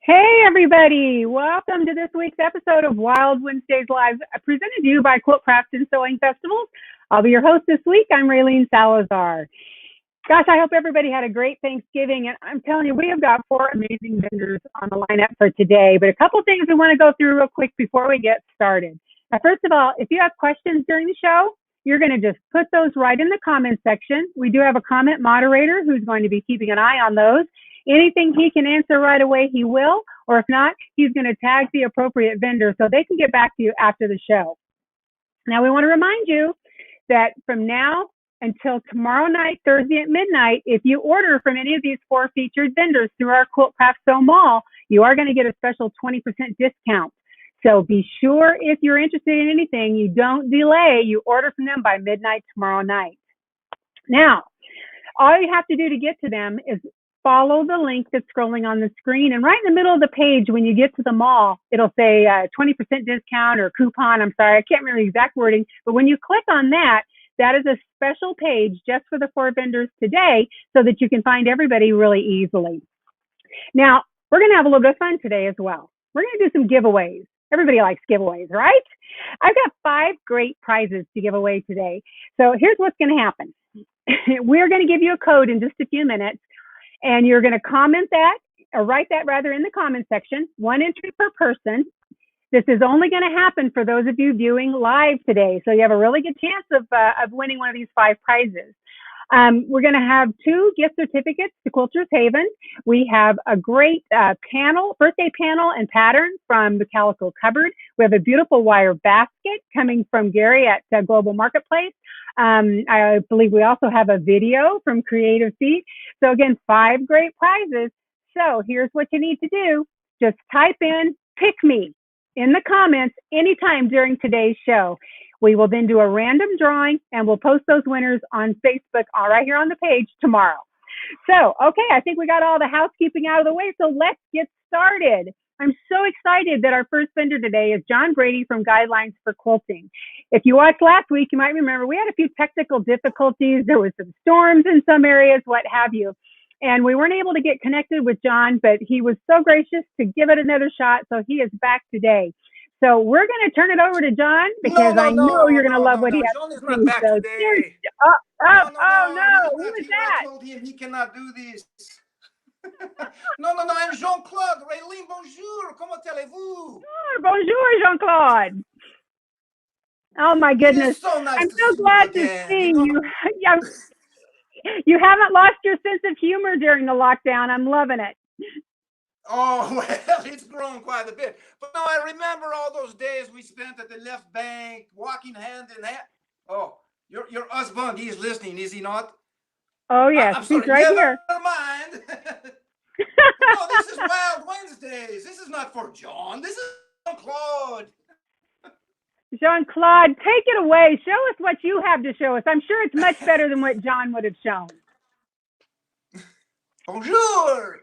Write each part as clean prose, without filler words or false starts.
Hey, everybody. Welcome to this week's episode of Wild Wednesdays Live, presented to you by Quilt Crafts and Sewing Festivals. I'll be your host this week. I'm Raylene Salazar. Gosh, I hope everybody had a great Thanksgiving. And I'm telling you, we have got four amazing vendors on the lineup for today. But a couple things we want to go through real quick before we get started. Now, first of all, if you have questions during the show, you're going to just put those right in the comment section. We do have a comment moderator who's going to be keeping an eye on those. Anything he can answer right away, he will. Or if not, he's going to tag the appropriate vendor so they can get back to you after the show. Now, we want to remind you that from now until tomorrow night, Thursday at midnight, if you order from any of these four featured vendors through our Quilt Craft Sew Mall, you are going to get a special 20% discount. So be sure if you're interested in anything, you don't delay. You order from them by midnight tomorrow night. Now, all you have to do to get to them is follow the link that's scrolling on the screen. And right in the middle of the page, when you get to the mall, it'll say 20% discount or coupon. I'm sorry, I can't remember the exact wording. But when you click on that, that is a special page just for the four vendors today so that you can find everybody really easily. Now, we're going to have a little bit of fun today as well. We're going to do some giveaways. Everybody likes giveaways, right? I've got 5 great prizes to give away today. So here's what's going to happen. We're going to give you a code in just a few minutes, and you're going to comment that, or write that rather in the comment section, 1 entry per person. This is only going to happen for those of you viewing live today. So you have a really good chance of winning one of these 5 prizes. We're going to have 2 gift certificates to Quilters Haven. We have a great birthday panel and pattern from the Calico cupboard. We have a beautiful wire basket coming from Gary at Global Marketplace. I believe we also have a video from Creative Seat. So again, 5 great prizes. So here's what you need to do. Just type in "pick me" in the comments anytime during today's show. We will then do a random drawing and we'll post those winners on Facebook right here on the page tomorrow. So, okay, I think we got all the housekeeping out of the way, so let's get started. I'm so excited that our first vendor today is John Brady from Guidelines for Quilting. If you watched last week, you might remember we had a few technical difficulties. There was some storms in some areas, what have you. And we weren't able to get connected with John, but he was so gracious to give it another shot, so he is back today. So we're going to turn it over to John because I know you're going to love what he has John is to not say. back So today. no, who is that? I told him he cannot do this. No, I'm Jean-Claude. Raylene, bonjour. Comment allez-vous? Bonjour, Jean-Claude. Oh, my goodness. It is so nice I'm to so see glad you to again. see you. You haven't lost your sense of humor during the lockdown. I'm loving it. Oh, well, it's grown quite a bit. But no, I remember all those days we spent at the left bank, walking hand in hand. Oh, your husband, he's listening, is he not? Oh, yes, I'm sorry, he's right here. Never mind. No, this is Wild Wednesdays. This is not for John. This is Jean-Claude. Jean-Claude, take it away. Show us what you have to show us. I'm sure it's much better than what John would have shown. Bonjour.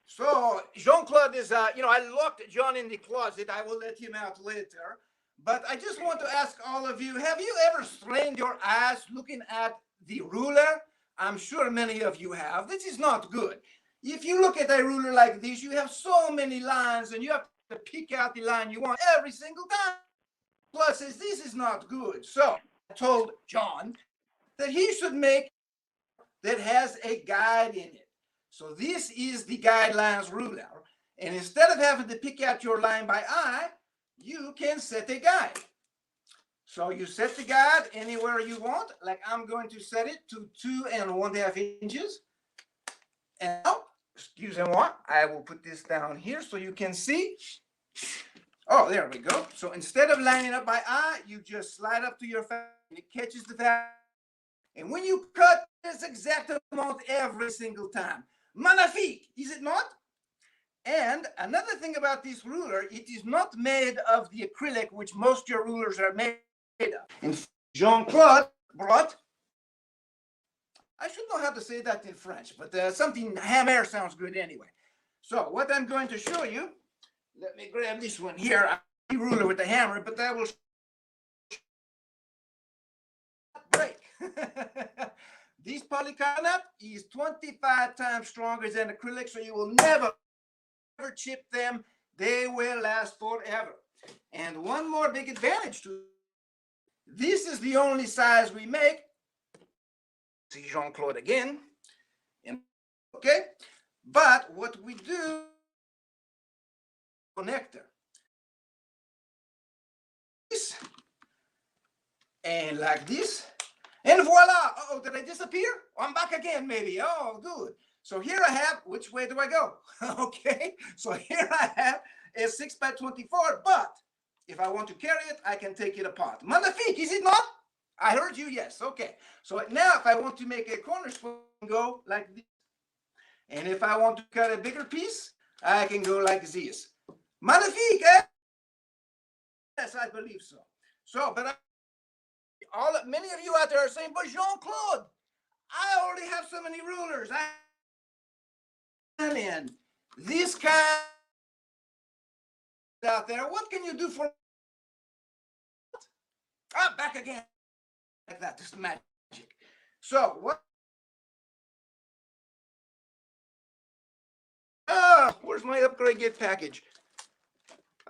So Jean-Claude is, I locked John in the closet. I will let him out later. But I just want to ask all of you, have you ever strained your eyes looking at the ruler? I'm sure many of you have. This is not good. If you look at a ruler like this, you have so many lines and you have to pick out the line you want every single time. Plus, this is not good. So I told John that he should make that has a guide in it. So this is the guidelines ruler. And instead of having to pick out your line by eye, you can set a guide. So you set the guide anywhere you want. Like I'm going to set it to 2 1/2 inches. And now, excuse me, I will put this down here so you can see. Oh, there we go. So instead of lining up by eye, you just slide up to your fabric and it catches the fabric. And when you cut this exact amount every single time, magnifique, is it not? And another thing about this ruler, it is not made of the acrylic, which most of your rulers are made of. And Jean-Claude brought, I should know how to say that in French, but something hammer sounds good anyway. So what I'm going to show you, let me grab this one here, a ruler with the hammer, but that will break. This polycarbonate is 25 times stronger than acrylic, so you will never never chip them. They will last forever. And one more big advantage to this is the only size we make. See Jean-Claude again. Okay, but what we do, connector. This and like this. And voila! Oh, did I disappear? I'm back again, maybe. Oh, good. So here I have, which way do I go? Okay, so here I have a 6x24, but if I want to carry it, I can take it apart. Magnifique, is it not? I heard you, yes. Okay, so now if I want to make a corner square, I can go like this. And if I want to cut a bigger piece, I can go like this. Magnifique, eh? Yes, I believe so. So, but many of you out there are saying, but Jean-Claude, I already have so many rulers. And this kind out there, what can you do for? Ah, back again. Like that, just magic. So, what? Where's my upgrade gift package?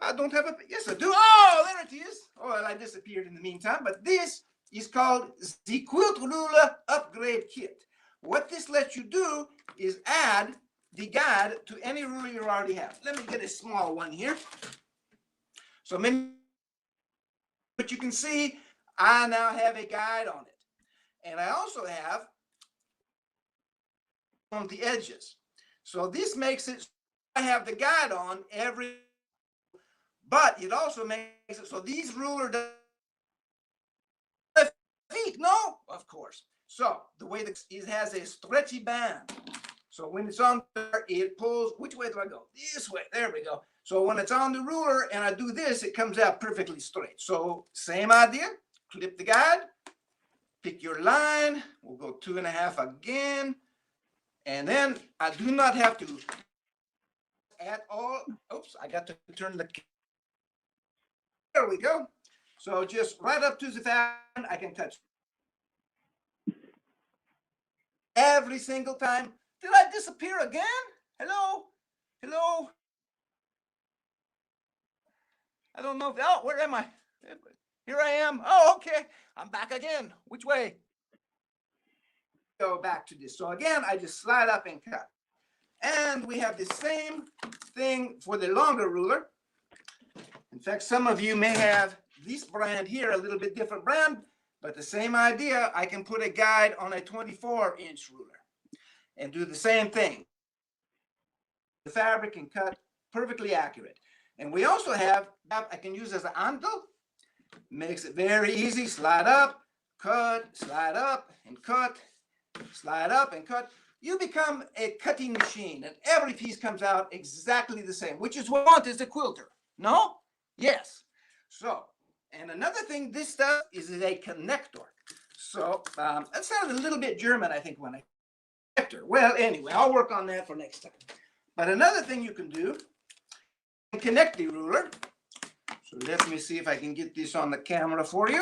I don't have a, yes I do. Oh, there it is. Oh, well, I disappeared in the meantime, but this is called the Quilt Ruler Upgrade Kit. What this lets you do is add the guide to any ruler you already have. Let me get a small one here. So but you can see I now have a guide on it. And I also have on the edges. So this makes it, I have the guide on every, but it also makes it so these rulers feet, no, of course. So the way that it has a stretchy band. So when it's on there, it pulls, which way do I go? This way, there we go. So when it's on the ruler and I do this, it comes out perfectly straight. So same idea, clip the guide, pick your line, we'll go 2.5 again. And then I do not have to at all. Oops, I got to turn the, there we go. So just right up to the fan, I can touch every single time. Did I disappear again? Hello? Hello? I don't know. Oh, where am I? Here I am. Oh, okay. I'm back again. Which way? Go back to this. So again, I just slide up and cut. And we have the same thing for the longer ruler. In fact, some of you may have this brand here, a little bit different brand, but the same idea. I can put a guide on a 24-inch ruler and do the same thing. The fabric and cut perfectly accurate. And we also have, I can use as an handle. Makes it very easy. Slide up, cut, slide up and cut, slide up and cut. You become a cutting machine and every piece comes out exactly the same, which is what I want as a quilter. No? Yes. So, and another thing this stuff is a connector. So that sounded a little bit German, I think, when I connector. Well, anyway, I'll work on that for next time. But another thing you can do, connect the ruler. So let me see if I can get this on the camera for you.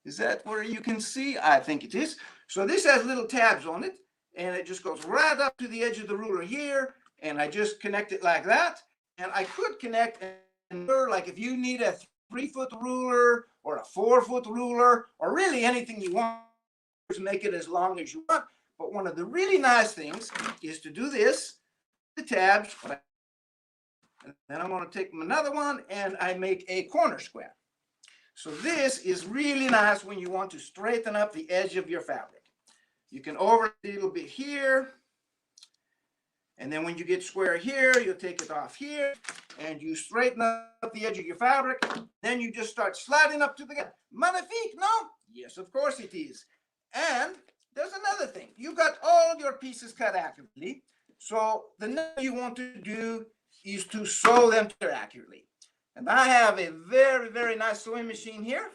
Is that where you can see? I think it is. So this has little tabs on it, and it just goes right up to the edge of the ruler here, and I just connect it like that. And I could connect, like if you need a 3-foot ruler or a 4-foot ruler, or really anything you want, just make it as long as you want. But one of the really nice things is to do this, the tabs, and then I'm going to take another one and I make a corner square. So this is really nice when you want to straighten up the edge of your fabric. You can over a little bit here. And then when you get square here, you'll take it off here and you straighten up the edge of your fabric. Then you just start sliding up to the magnifique, no? Yes, of course it is. And there's another thing. You got all your pieces cut accurately. So the next thing you want to do is to sew them together accurately. And I have a very, very nice sewing machine here.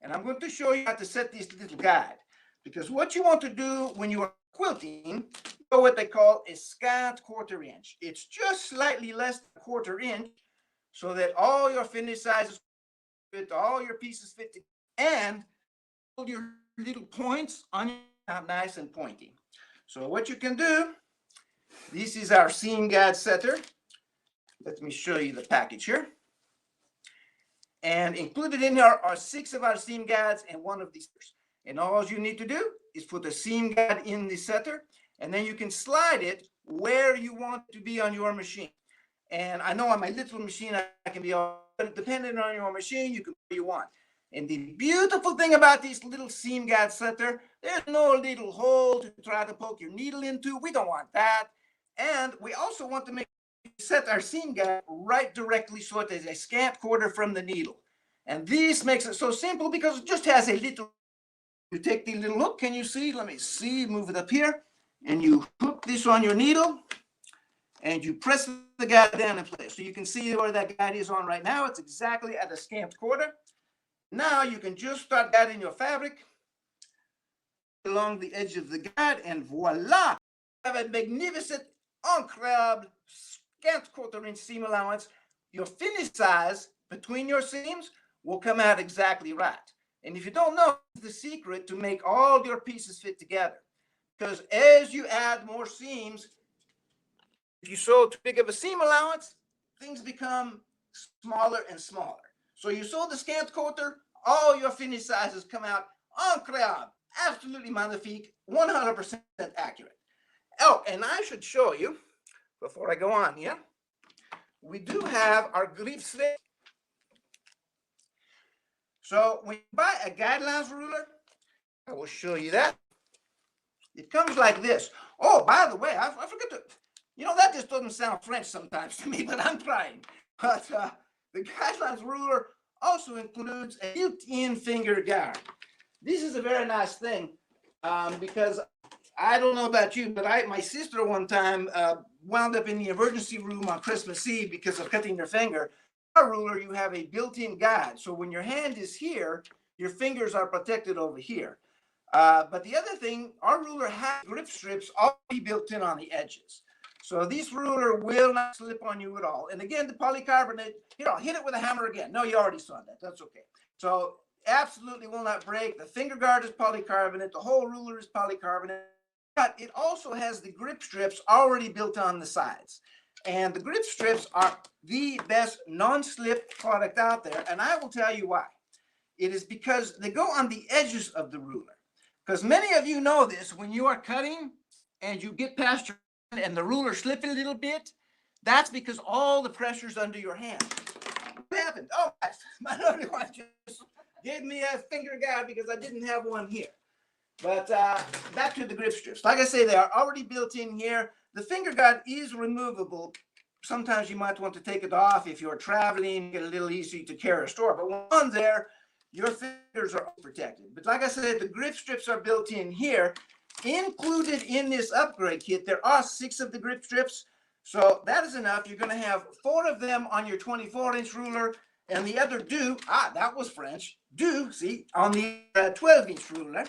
And I'm going to show you how to set this little guide. Because what you want to do when you are quilting, you know what they call a scant 1/4 inch. It's just slightly less than 1/4 inch so that all your finish sizes fit, all your pieces fit, and all your little points on your nice and pointy. So what you can do This is our seam guide setter. Let me show you the package here. And included in here are 6 of our seam guides and 1 of these. And all you need to do is put the seam guide in the setter, and then you can slide it where you want it to be on your machine. And I know on my little machine, I can be all, but depending on your machine, you can do what you want. And the beautiful thing about this little seam guide setter, there's no little hole to try to poke your needle into. We don't want that. And we also want to set our seam guide right directly so it is a scant quarter from the needle. And this makes it so simple because it just has a little, you take the little hook, can you see? Let me see, move it up here. And you hook this on your needle and you press the guide down in place. So you can see where that guide is on right now. It's exactly at a scant quarter. Now you can just start guiding your fabric along the edge of the guide, and voila! You have a magnificent, incredible, scant quarter-inch seam allowance. Your finish size between your seams will come out exactly right. And if you don't know, the secret to make all your pieces fit together. Because as you add more seams, if you sew too big of a seam allowance, things become smaller and smaller. So you sew the scant quarter, all your finish sizes come out incroyable, absolutely magnifique, 100% accurate. Oh, and I should show you, before I go on here, we do have our grip slip. So when you buy a guidelines ruler, I will show you that. It comes like this. Oh, by the way, I forgot to, that just doesn't sound French sometimes to me, but I'm trying. But the guidelines ruler also includes a built-in finger guide. This is a very nice thing because I don't know about you, but my sister one time wound up in the emergency room on Christmas Eve because of cutting her finger. Our ruler, you have a built-in guide. So when your hand is here, your fingers are protected over here. But the other thing, our ruler has grip strips already built in on the edges. So this ruler will not slip on you at all. And again, the polycarbonate, here, I'll hit it with a hammer again. No, you already saw that. That's okay. So absolutely will not break. The finger guard is polycarbonate. The whole ruler is polycarbonate. But it also has the grip strips already built on the sides. And the grip strips are the best non-slip product out there. And I will tell you why. It is because they go on the edges of the ruler. Because many of you know this, when you are cutting and you get past your hand and the ruler slipping a little bit, that's because all the pressure's under your hand. What happened? Oh, my other one just gave me a finger guide because I didn't have one here. But back to the grip strips. Like I say, they are already built in here. The finger guide is removable. Sometimes you might want to take it off if you're traveling, get a little easy to carry a store. But when on there, your fingers are protected. But like I said, the grip strips are built in here. Included in this upgrade kit, there are 6 of the grip strips. So that is enough. You're going to have 4 of them on your 24-inch ruler, and the other that was French, see, on the 12-inch ruler.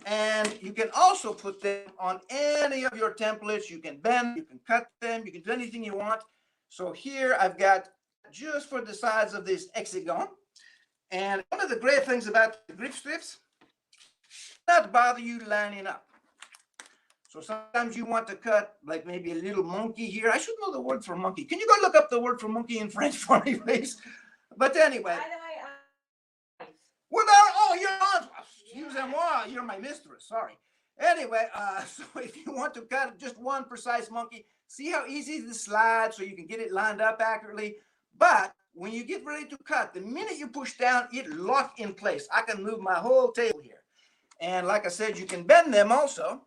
And you can also put them on any of your templates. You can bend, you can cut them, you can do anything you want. So here I've got just for the size of this hexagon. And one of the great things about the grip strips, not bother you lining up. So sometimes you want to cut like maybe a little monkey here. I should know the word for monkey. Can you go look up the word for monkey in French for me, please? But anyway. Well, you're on. Excusez-moi, you're my mistress. Sorry. Anyway, so if you want to cut just one precise monkey, see how easy it is to slide so you can get it lined up accurately. But when you get ready to cut, the minute you push down, it locks in place. I can move my whole table here. And like I said, you can bend them also.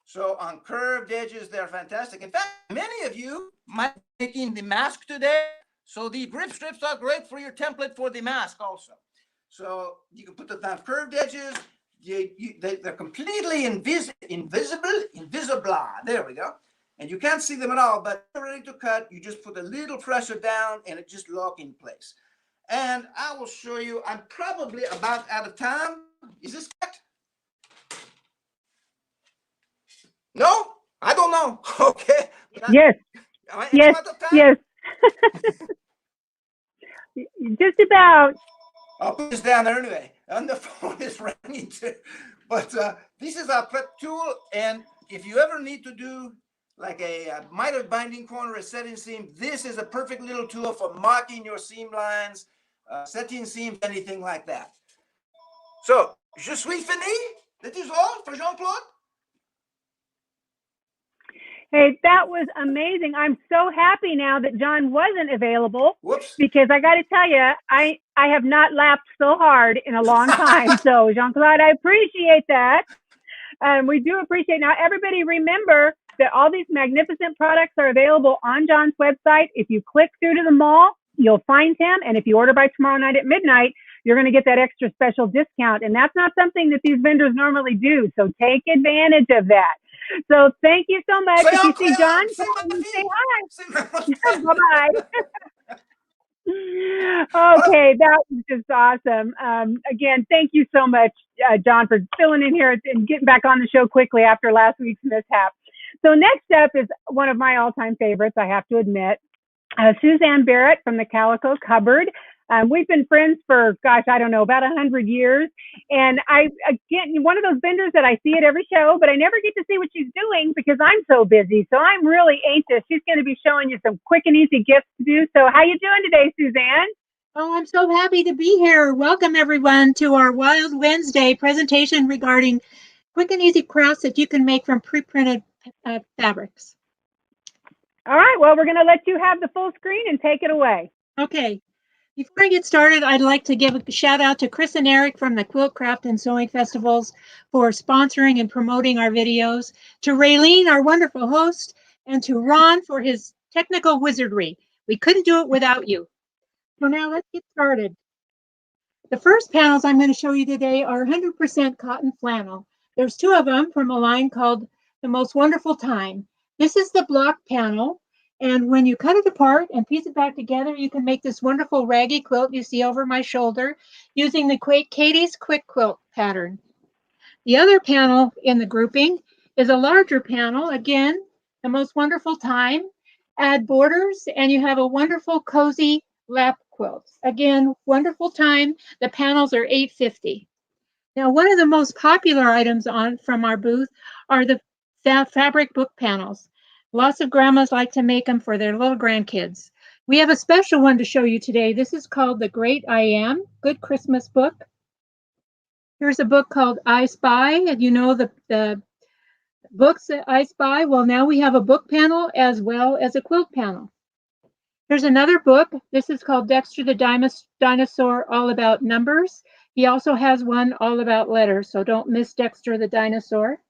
So on curved edges, they're fantastic. In fact, many of you might be making the mask today. So the grip strips are great for your template for the mask also. So you can put them on curved edges. They're completely invisible. There we go. And you can't see them at all, but when you're ready to cut, you just put a little pressure down and it just locks in place. And I will show you, I'm probably about out of time. Is this correct? No? I don't know. Okay. Yes. Yes. Yes. Just about. I'll put this down there anyway. And the phone is ringing too. But this is our prep tool. And if you ever need to do like a mitered binding corner, a setting seam, this is a perfect little tool for marking your seam lines, setting seams, anything like that. So, je suis fini. That is all for Jean-Claude. Hey, that was amazing. I'm so happy now that John wasn't available. Whoops. Because I got to tell you, I have not laughed so hard in a long time. So, Jean-Claude, I appreciate that. We do appreciate. Now, everybody remember that all these magnificent products are available on John's website. If you click through to the mall, you'll find him. And if you order by tomorrow night at midnight, you're going to get that extra special discount. And that's not something that these vendors normally do. So take advantage of that. So thank you so much. If you see John, say hi. Bye-bye. Okay, that was just awesome. Again, thank you so much, John, for filling in here and getting back on the show quickly after last week's mishap. So next up is one of my all-time favorites, I have to admit, Suzanne Barrett from the Calico Cupboard. We've been friends for, gosh, I don't know, about 100 years. And again, one of those vendors that I see at every show, but I never get to see what she's doing because I'm so busy. So I'm really anxious. She's going to be showing you some quick and easy gifts to do. So how you doing today, Suzanne? Oh, I'm so happy to be here. Welcome, everyone, to our Wild Wednesday presentation regarding quick and easy crafts that you can make from pre-printed fabrics. All right. Well, we're going to let you have the full screen and take it away. Okay. Before I get started, I'd like to give a shout out to Chris and Eric from the Quilt, Craft, and Sewing Festivals for sponsoring and promoting our videos, to Raylene, our wonderful host, and to Ron for his technical wizardry. We couldn't do it without you. So now let's get started. The first panels I'm going to show you today are 100% cotton flannel. There's two of them from a line called The Most Wonderful Time. This is the block panel. And when you cut it apart and piece it back together, you can make this wonderful raggy quilt you see over my shoulder using the Katie's Quick Quilt pattern. The other panel in the grouping is a larger panel. Again, The Most Wonderful Time. Add borders and you have a wonderful cozy lap quilt. Again, wonderful time. The panels are $8.50. Now, one of the most popular items from our booth are the fabric book panels. Lots of grandmas like to make them for their little grandkids. We have a special one to show you today. This is called The Great I Am, Good Christmas Book. Here's a book called I Spy, and you know the books that I Spy. Well, now we have a book panel as well as a quilt panel. Here's another book. This is called Dexter the Dinosaur, All About Numbers. He also has one all about letters, so don't miss Dexter the Dinosaur.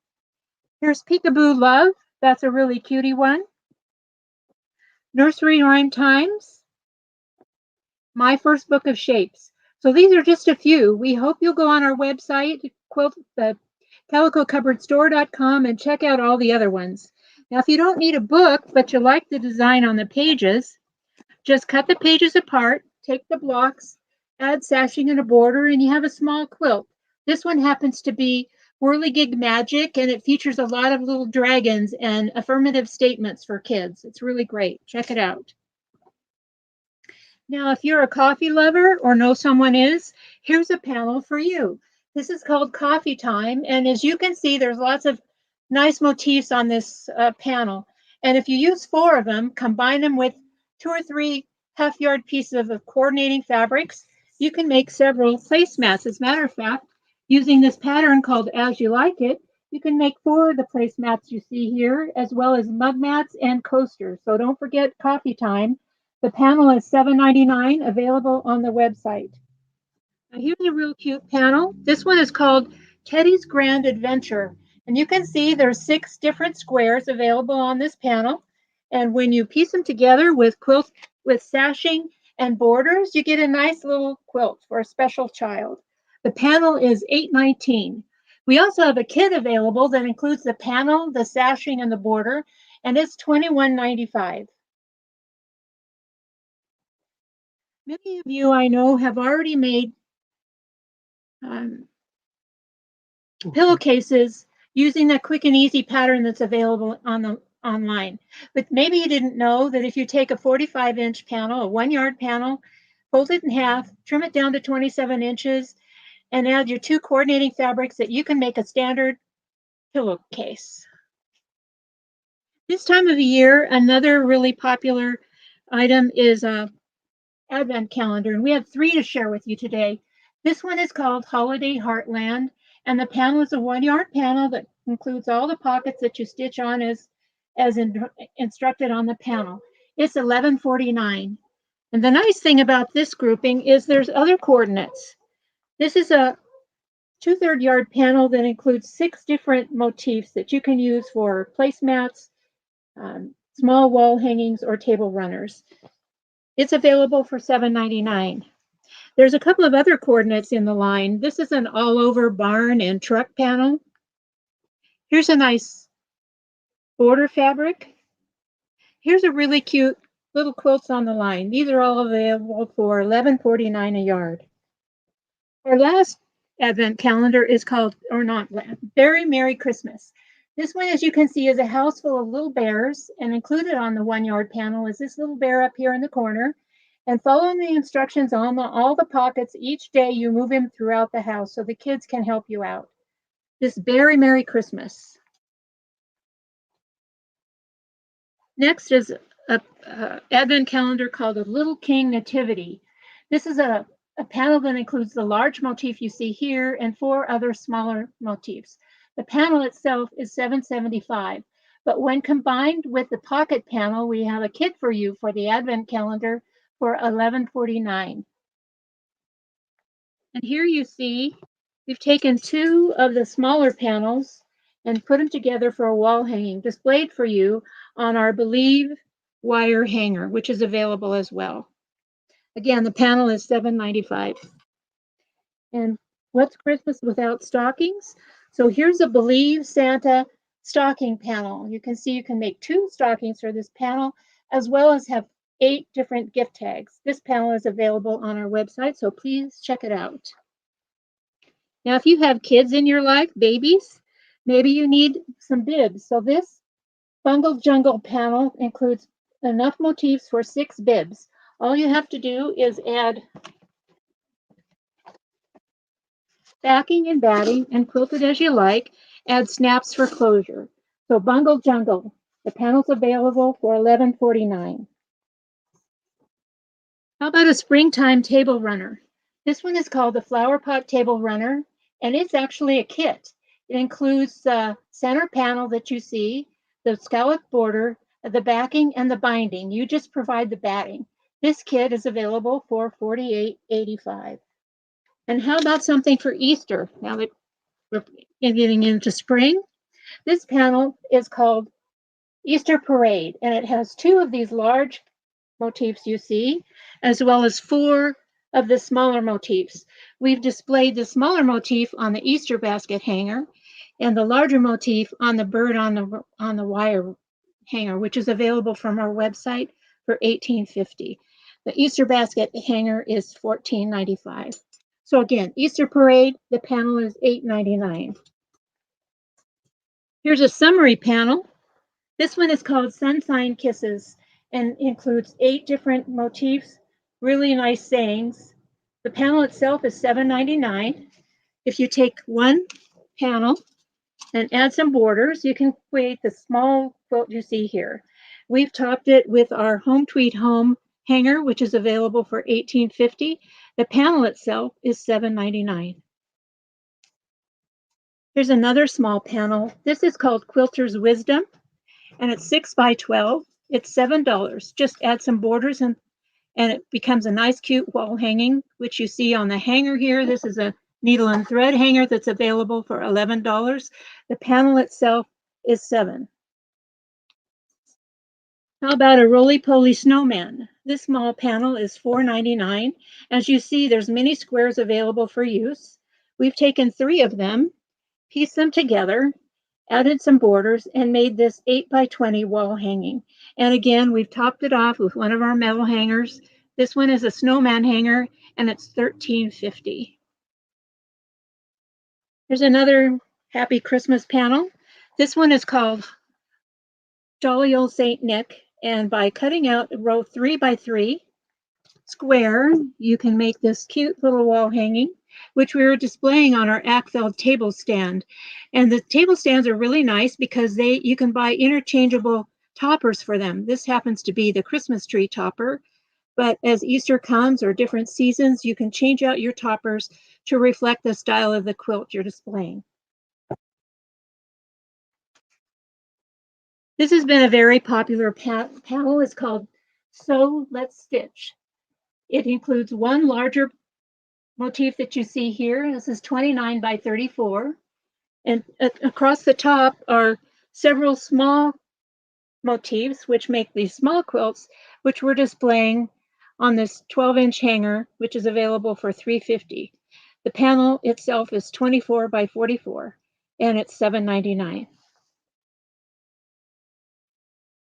Here's Peekaboo Love. That's a really cutie one. Nursery Rhyme Times. My First Book of Shapes. So these are just a few. We hope you'll go on our website, the CalicoCupboardStore.com, and check out all the other ones. Now, if you don't need a book, but you like the design on the pages, just cut the pages apart, take the blocks, add sashing and a border, and you have a small quilt. This one happens to be Whirligig Magic, and it features a lot of little dragons and affirmative statements for kids. It's really great. Check it out. Now, if you're a coffee lover or know someone is, here's a panel for you. This is called Coffee Time, and as you can see, there's lots of nice motifs on this panel. And if you use 4 of them, combine them with 2 or 3 half-yard pieces of coordinating fabrics, you can make several placemats. As a matter of fact, using this pattern called As You Like It, you can make 4 of the placemats you see here, as well as mug mats and coasters. So don't forget Coffee Time. The panel is $7.99, available on the website. Now here's a real cute panel. This one is called Teddy's Grand Adventure. And you can see there's 6 different squares available on this panel. And when you piece them together with sashing and borders, you get a nice little quilt for a special child. The panel is $8.19. We also have a kit available that includes the panel, the sashing, and the border, and it's $21.95. Many of you I know have already made pillowcases using that quick and easy pattern that's available online. But maybe you didn't know that if you take a 45-inch panel, a 1-yard panel, fold it in half, trim it down to 27 inches, and add your 2 coordinating fabrics, that you can make a standard pillowcase. This time of year, another really popular item is a advent calendar, and we have 3 to share with you today. This one is called Holiday Heartland, and the panel is a 1-yard panel that includes all the pockets that you stitch on as instructed on the panel. It's $11.49. And the nice thing about this grouping is there's other coordinates. This is a 2/3 yard panel that includes 6 different motifs that you can use for placemats, small wall hangings, or table runners. It's available for $7.99. There's a couple of other coordinates in the line. This is an all over barn and truck panel. Here's a nice border fabric. Here's a really cute little quilts on the line. These are all available for $11.49 a yard. Our last advent calendar is called, or not, Very Merry Christmas. This one, as you can see, is a house full of little bears, and included on the 1-yard panel is this little bear up here in the corner. And following the instructions on all the pockets, each day you move him throughout the house so the kids can help you out. This Very Merry Christmas. Next is a advent calendar called a Little King Nativity. This is a panel that includes the large motif you see here and 4 other smaller motifs. The panel itself is $7.75, but when combined with the pocket panel, we have a kit for you for the advent calendar for $11.49. And here you see we've taken 2 of the smaller panels and put them together for a wall hanging displayed for you on our Believe wire hanger, which is available as well. Again, the panel is $7.95. And what's Christmas without stockings? So here's a Believe Santa stocking panel. You can see you can make 2 stockings for this panel, as well as have 8 different gift tags. This panel is available on our website, so please check it out. Now, if you have kids in your life, babies, maybe you need some bibs. So this Bungle Jungle panel includes enough motifs for 6 bibs. All you have to do is add backing and batting and quilt it as you like. Add snaps for closure. So Bungle Jungle, the panel's available for $11.49. How about a springtime table runner? This one is called the Flower Pot Table Runner, and it's actually a kit. It includes the center panel that you see, the scallop border, the backing, and the binding. You just provide the batting. This kit is available for $48.85. And how about something for Easter? Now that we're getting into spring, this panel is called Easter Parade, and it has 2 of these large motifs you see, as well as 4 of the smaller motifs. We've displayed the smaller motif on the Easter basket hanger and the larger motif on the bird on the wire hanger, which is available from our website for $18.50. The Easter basket hanger is $14.95. So again, Easter Parade, the panel is $8.99. Here's a summary panel. This one is called Sunshine Kisses and includes 8 different motifs, really nice sayings. The panel itself is $7.99. If you take one panel and add some borders, you can create the small quilt you see here. We've topped it with our Home Tweet Home hanger, which is available for $18.50. The panel itself is $7.99. Here's another small panel. This is called Quilter's Wisdom, and it's 6 by 12. It's $7. Just add some borders and it becomes a nice, cute wall hanging, which you see on the hanger here. This is a needle and thread hanger that's available for $11. The panel itself is $7. How about a roly-poly snowman? This small panel is $4.99. As you see, there's many squares available for use. We've taken 3 of them, pieced them together, added some borders, and made this 8 by 20 wall hanging. And again, we've topped it off with one of our metal hangers. This one is a snowman hanger, and it's $13.50. Here's another Happy Christmas panel. This one is called Jolly Old Saint Nick, and by cutting out a row 3 by 3 square, you can make this cute little wall hanging, which we were displaying on our Ackfeld table stand. And the table stands are really nice because you can buy interchangeable toppers for them. This happens to be the Christmas tree topper, but as Easter comes or different seasons, you can change out your toppers to reflect the style of the quilt you're displaying. This has been a very popular panel. It's called Sew Let's Stitch. It includes one larger motif that you see here. This is 29 by 34. And across the top are several small motifs, which make these small quilts, which we're displaying on this 12-inch hanger, which is available for $3.50. The panel itself is 24 by 44, and it's $7.99.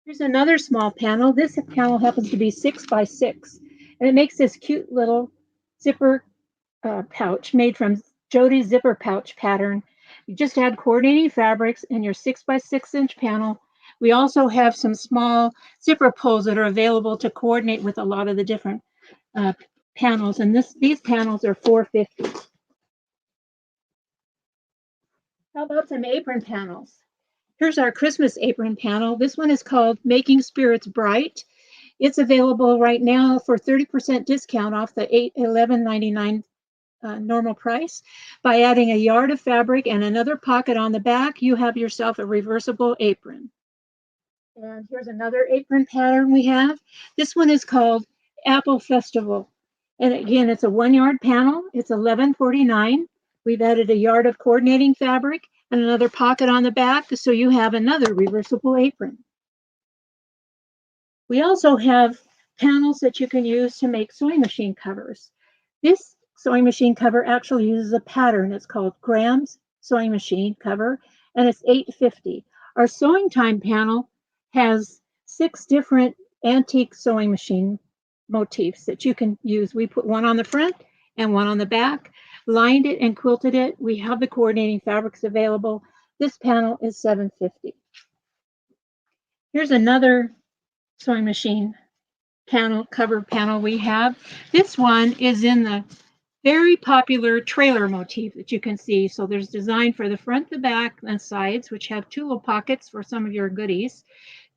Here's another small panel. This panel happens to be 6 by 6, and it makes this cute little zipper pouch made from Jody's zipper pouch pattern. You just add coordinating fabrics in your 6 by 6 inch panel. We also have some small zipper pulls that are available to coordinate with a lot of the different panels, and these panels are $4.50. How about some apron panels? Here's our Christmas apron panel. This one is called Making Spirits Bright. It's available right now for 30% discount off the $11.99 normal price. By adding a yard of fabric and another pocket on the back, you have yourself a reversible apron. And here's another apron pattern we have. This one is called Apple Festival. And again, it's a 1 yard panel. It's $11.49. We've added a yard of coordinating fabric and another pocket on the back, so you have another reversible apron. We also have panels that you can use to make sewing machine covers. This sewing machine cover actually uses a pattern. It's called Graham's sewing machine cover, and it's $8.50. Our sewing time panel has 6 different antique sewing machine motifs that you can use. We put one on the front and one on the back, lined it and quilted it. We have the coordinating fabrics available. This panel is $7.50. Here's another sewing machine panel, cover panel we have. This one is in the very popular trailer motif that you can see. So there's design for the front, the back, and sides, which have 2 little pockets for some of your goodies.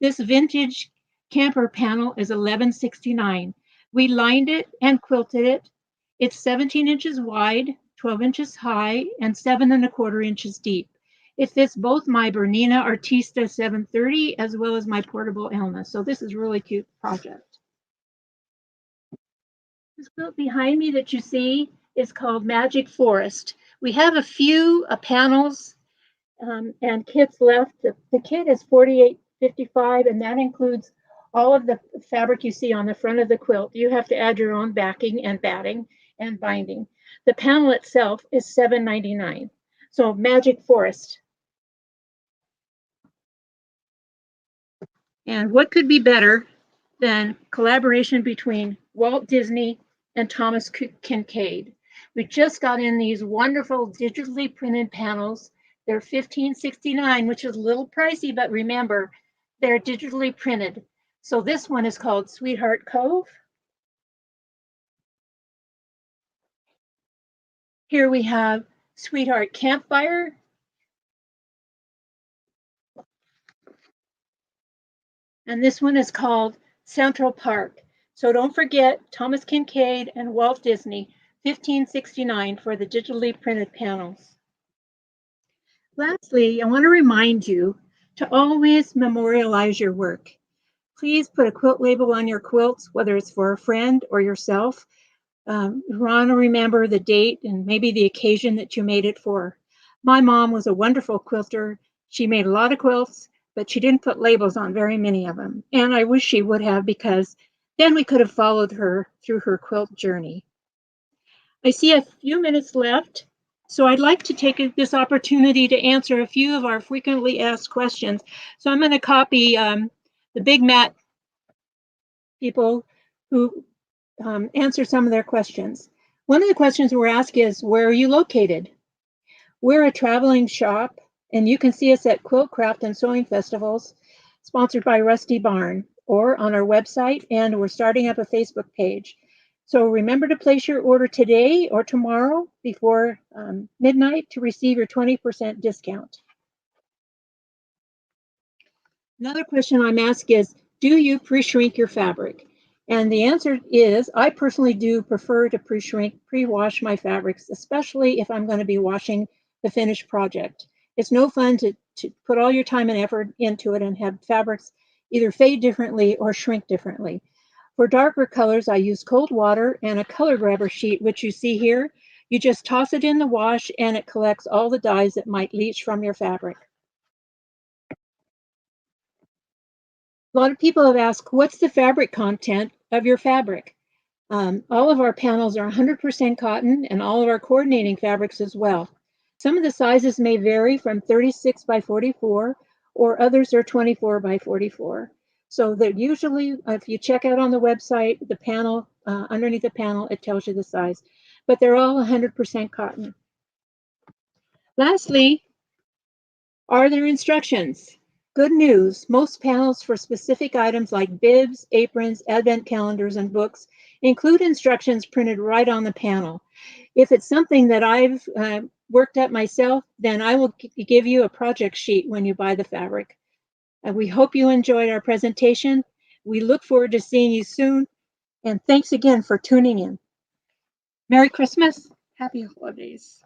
This vintage camper panel is $11.69. We lined it and quilted it. It's 17 inches wide, 12 inches high, and 7 1/4 inches deep. It fits both my Bernina Artista 730 as well as my portable Elna. So this is a really cute project. This quilt behind me that you see is called Magic Forest. We have a few panels and kits left. The kit is $48.55, and that includes all of the fabric you see on the front of the quilt. You have to add your own backing and batting and binding. The panel itself is $7.99. So Magic Forest. And what could be better than collaboration between Walt Disney and Thomas Kincaid? We just got in these wonderful digitally printed panels. They're $15.69, which is a little pricey, but remember, they're digitally printed. So this one is called Sweetheart Cove. Here we have Sweetheart Campfire. And this one is called Central Park. So don't forget Thomas Kincaid and Walt Disney, $15.69 for the digitally printed panels. Lastly, I want to remind you to always memorialize your work. Please put a quilt label on your quilts, whether it's for a friend or yourself. You want to remember the date and maybe the occasion that you made it for. My mom was a wonderful quilter. She made a lot of quilts, but she didn't put labels on very many of them. And I wish she would have, because then we could have followed her through her quilt journey. I see a few minutes left, so I'd like to take this opportunity to answer a few of our frequently asked questions. So I'm going to copy the Big Mat people who answer some of their questions. One of the questions we're asked is, where are you located? We're a traveling shop, and you can see us at Quilt Craft and Sewing Festivals, sponsored by Rusty Barn, or on our website, and we're starting up a Facebook page. So remember to place your order today or tomorrow before midnight to receive your 20% discount. Another question I'm asked is, do you pre-shrink your fabric? And the answer is, I personally do prefer to pre-shrink, pre-wash my fabrics, especially if I'm going to be washing the finished project. It's no fun to put all your time and effort into it and have fabrics either fade differently or shrink differently. For darker colors, I use cold water and a color grabber sheet, which you see here. You just toss it in the wash and it collects all the dyes that might leach from your fabric. A lot of people have asked, what's the fabric content of your fabric? All of our panels are 100% cotton and all of our coordinating fabrics as well. Some of the sizes may vary from 36 by 44 or others are 24 by 44. So that usually, if you check out on the website, the panel, underneath the panel, it tells you the size, but they're all 100% cotton. Lastly, are there instructions? Good news, most panels for specific items like bibs, aprons, advent calendars, and books include instructions printed right on the panel. If it's something that I've worked up myself, then I will give you a project sheet when you buy the fabric. We hope you enjoyed our presentation. We look forward to seeing you soon, and thanks again for tuning in. Merry Christmas, happy holidays.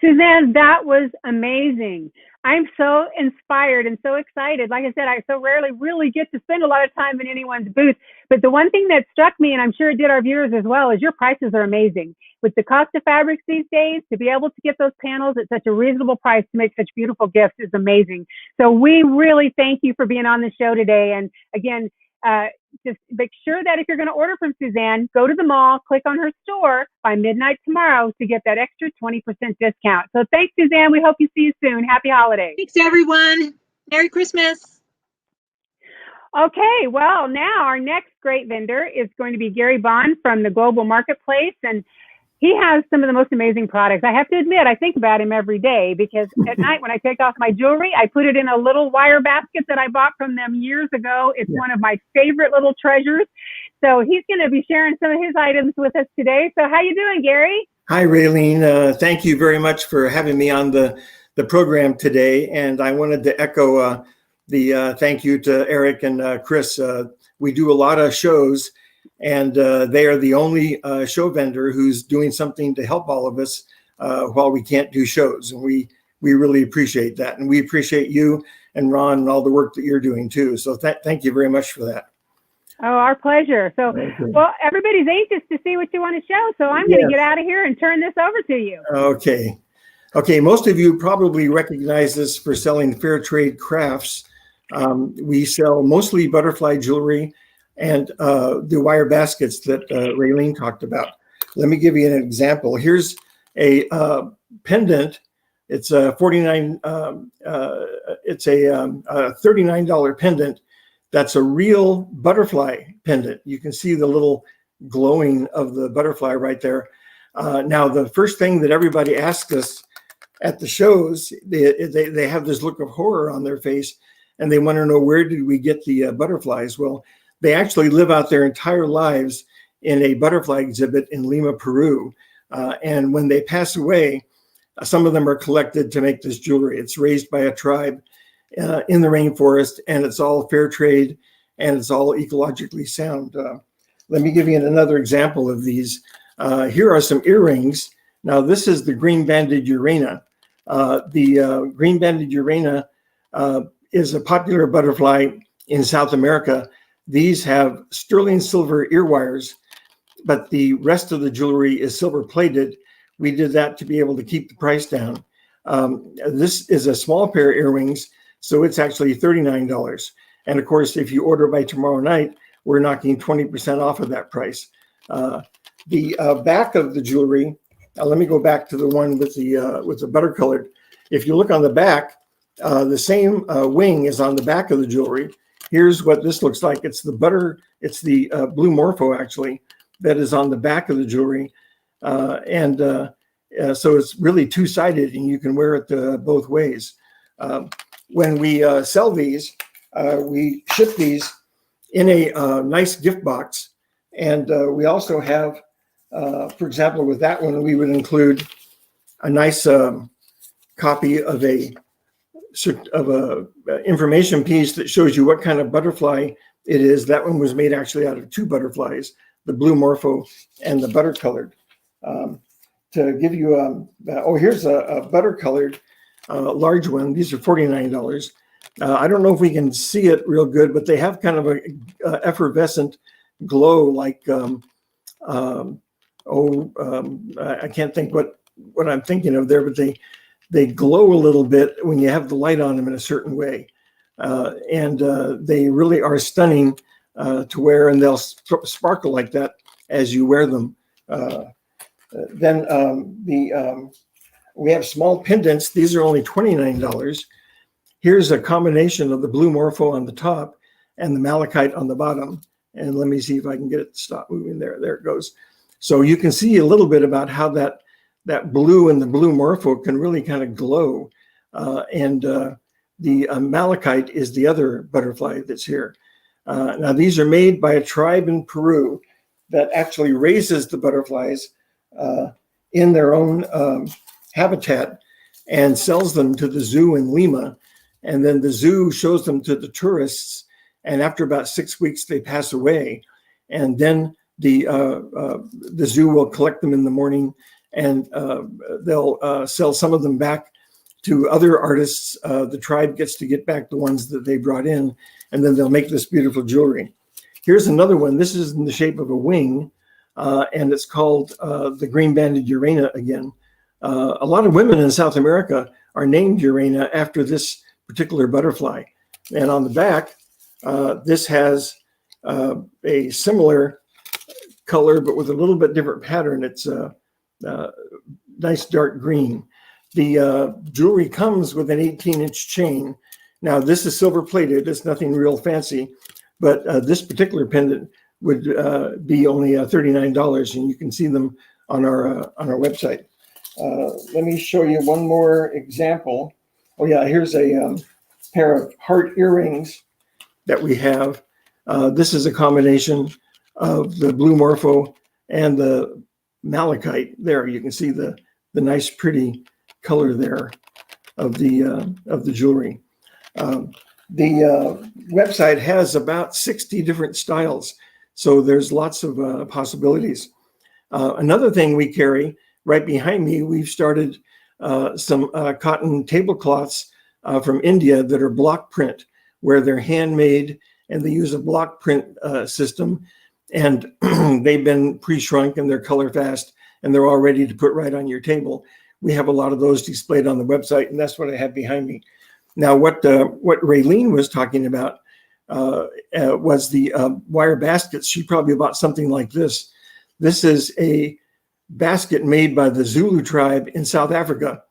Suzanne, that was amazing. I'm so inspired and so excited. Like I said, I so rarely really get to spend a lot of time in anyone's booth. But the one thing that struck me, and I'm sure it did our viewers as well, is your prices are amazing. With the cost of fabrics these days, to be able to get those panels at such a reasonable price to make such beautiful gifts is amazing. So we really thank you for being on the show today. And again, just make sure that if you're going to order from Suzanne, go to the mall, click on her store by midnight tomorrow to get that extra 20% discount. So thanks, Suzanne. We hope you see you soon. Happy holidays. Thanks, everyone. Merry Christmas. Okay, well, now our next great vendor is going to be Gary Bond from the Global Marketplace, and he has some of the most amazing products. I have to admit, I think about him every day because at night when I take off my jewelry, I put it in a little wire basket that I bought from them years ago. It's one of my favorite little treasures. So he's going to be sharing some of his items with us today. So how you doing, Gary? Hi, Raylene. Thank you very much for having me on the program today. And I wanted to echo the thank you to Eric and Chris. We do a lot of shows, and they are the only show vendor who's doing something to help all of us while we can't do shows. And we really appreciate that. And we appreciate you and Ron and all the work that you're doing too. So thank you very much for that. Oh, our pleasure. So, well, everybody's anxious to see what you want to show. So I'm going to get out of here and turn this over to you. Okay. Most of you probably recognize us for selling fair trade crafts. We sell mostly butterfly jewelry and the wire baskets that Raylene talked about. Let me give you an example. Here's a pendant. It's a $39 pendant. That's a real butterfly pendant. You can see the little glowing of the butterfly right there. Now, the first thing that everybody asks us at the shows, they have this look of horror on their face, and they want to know, where did we get the butterflies? Well, they actually live out their entire lives in a butterfly exhibit in Lima, Peru. And when they pass away, some of them are collected to make this jewelry. It's raised by a tribe in the rainforest, and it's all fair trade, and it's all ecologically sound. Let me give you another example of these. Here are some earrings. Now, this is the green-banded urana. The green-banded urana is a popular butterfly in South America. These have sterling silver ear wires, but the rest of the jewelry is silver plated. We did that to be able to keep the price down. This is a small pair of earrings, so it's actually $39. And of course, if you order by tomorrow night, we're knocking 20% off of that price. The back of the jewelry, let me go back to the one with the butter colored. If you look on the back, the same wing is on the back of the jewelry. Here's what this looks like. It's the blue morpho actually that is on the back of the jewelry. So it's really two-sided, and you can wear it both ways. When we sell these, we ship these in a nice gift box. And we also have, for example, with that one, we would include a nice copy of a information piece that shows you what kind of butterfly it is. That one was made actually out of two butterflies, the blue morpho and the butter colored. To give you here's a butter colored large one. These are $49. I don't know if we can see it real good, but they have kind of a effervescent glow, like I can't think what I'm thinking of there, but they glow a little bit when you have the light on them in a certain way, and they really are stunning to wear, and they'll sparkle like that as you wear them. We have small pendants. These are only $29. Here's a combination of the blue morpho on the top and the malachite on the bottom. And let me see if I can get it to stop moving there. There it goes. So you can see a little bit about how that blue and the blue morpho can really kind of glow. The malachite is the other butterfly that's here. Now, these are made by a tribe in Peru that actually raises the butterflies in their own habitat and sells them to the zoo in Lima. And then the zoo shows them to the tourists. And after about 6 weeks, they pass away. And then the zoo will collect them in the morning, and they'll sell some of them back to other artists. The tribe gets to get back the ones that they brought in, and then they'll make this beautiful jewelry. Here's another one. This is in the shape of a wing, and it's called the green-banded Urana again. A lot of women in South America are named Urana after this particular butterfly. And on the back, this has a similar color, but with a little bit different pattern. It's a nice dark green. The jewelry comes with an 18-inch chain. Now, this is silver plated. It's nothing real fancy, but this particular pendant would be only $39, and you can see them on our website. Let me show you one more example. Oh yeah, here's a pair of heart earrings that we have. This is a combination of the blue morpho and the malachite. There, you can see the nice, pretty color there of the jewelry. The website has about 60 different styles, so there's lots of possibilities. Another thing we carry right behind me, we've started some cotton tablecloths from India that are block print, where they're handmade and they use a block print system, and they've been pre-shrunk and they're color fast and they're all ready to put right on your table. We have a lot of those displayed on the website, and that's what I have behind me. Now, what Raylene was talking about was the wire baskets. She probably bought something like this. This is a basket made by the Zulu tribe in South Africa,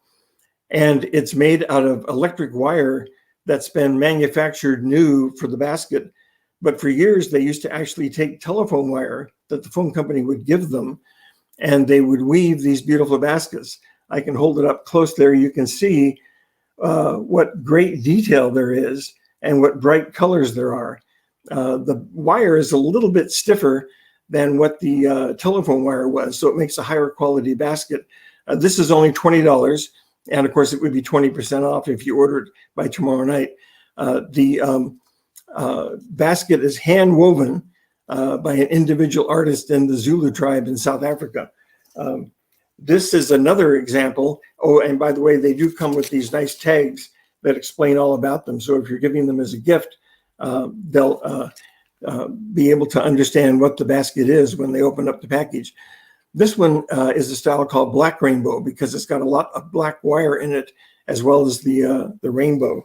and it's made out of electric wire that's been manufactured new for the basket. But for years, they used to actually take telephone wire that the phone company would give them, and they would weave these beautiful baskets. I can hold it up close there. You can see what great detail there is and what bright colors there are. The wire is a little bit stiffer than what the telephone wire was, so it makes a higher quality basket. This is only $20, and of course it would be 20% off if you ordered by tomorrow night. The basket is hand woven by an individual artist in the Zulu tribe in South Africa. This is another example. Oh, and by the way, they do come with these nice tags that explain all about them. So if you're giving them as a gift, they'll be able to understand what the basket is when they open up the package. This one is a style called Black Rainbow because it's got a lot of black wire in it, as well as the rainbow.